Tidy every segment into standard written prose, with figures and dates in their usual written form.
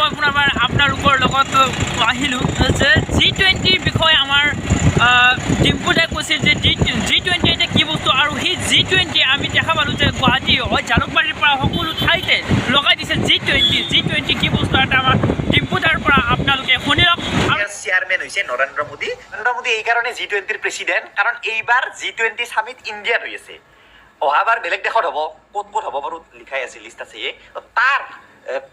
মই পুনৰবাৰ আপোনালোকৰ লগত আহিলোঁ যে G20ৰ বিষয়ে আমাৰ ডিম্পুদাই কৈছিল যে G20 এতিয়া কি বস্তু আৰু সেই G20 আমি দেখা পালোঁ যে গুৱাহাটী হয় জালুকবাৰীৰ পৰা সকলো ঠাইতে লগাই দিছে G20 কি বস্তু এটা আমাৰ ডিম্পুদাৰ পৰা আপোনালোকে শুনি লওক। চেয়াৰমেন হৈছে নৰেন্দ্ৰ মোদী এই কাৰণে G20ৰ প্ৰেচিডেণ্ট, কাৰণ এইবাৰ G20 সামিট ইণ্ডিয়াত হৈ আছে। অহাবাৰ বেলেগ দেশত হ'ব, ক'ত হ'ব বাৰু লিখাই আছে, লিষ্ট আছে। তাৰ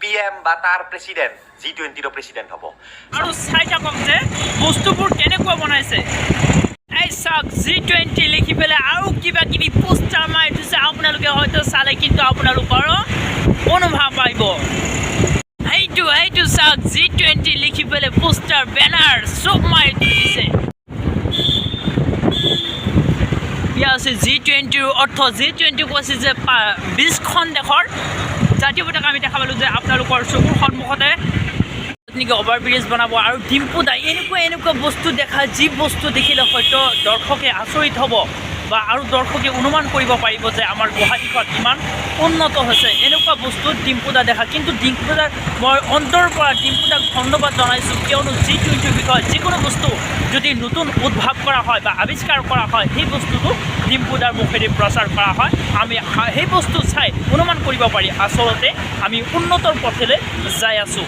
PM বা তাৰ প্ৰেচিডেণ্ট G20ৰ প্ৰেচিডেণ্ট হ'ব। আৰু চাই থাকক যে বস্তুবোৰ কেনেকুৱা বনাইছে। এই চাওক G20 লিখি পেলাই আৰু কিবা কিবি পোষ্টাৰ মাৰি দিছে, আপোনালোকে হয়তো চালে কিন্তু আপোনালোকৰ অনুভৱ পাব। এইটো চাওক G20 লিখি পেলাই পোষ্টাৰ বেনাৰ চব মাৰি দিছে। ইয়া আছে G20ৰ অৰ্থ। G20 কৈছে যে 20খন দেশৰ জাতীয় পতাকা আমি দেখা পালোঁ যে আপোনালোকৰ চকুৰ সন্মুখতে নেকি অভাৰব্ৰিজ বনাব। আৰু ডিম্পুদাই এনেকুৱা বস্তু দেখা, যি বস্তু দেখিলে হয়তো দৰ্শকে আচৰিত হ'ব বা আৰু দৰ্শকে অনুমান কৰিব পাৰিব যে আমাৰ গুৱাহাটীখন ইমান উন্নত হৈছে। এনেকুৱা বস্তু ডিম্পুদা দেখা, কিন্তু ডিম্পুদাৰ মই অন্তৰৰ পৰা ডিম্পুদাক ধন্যবাদ জনাইছোঁ, কিয়নো G20ৰ বিষয়ে যিকোনো বস্তু যদি নতুন উদ্ভাৱ কৰা হয় বা আৱিষ্কাৰ কৰা হয়, সেই বস্তুটো ডিম্পুদাৰ মুখেদি প্ৰচাৰ কৰা হয়। আমি সেই বস্তু চাই অনুমান কৰিব পাৰি আচলতে আমি উন্নতৰ পথেৰে যাই আছোঁ।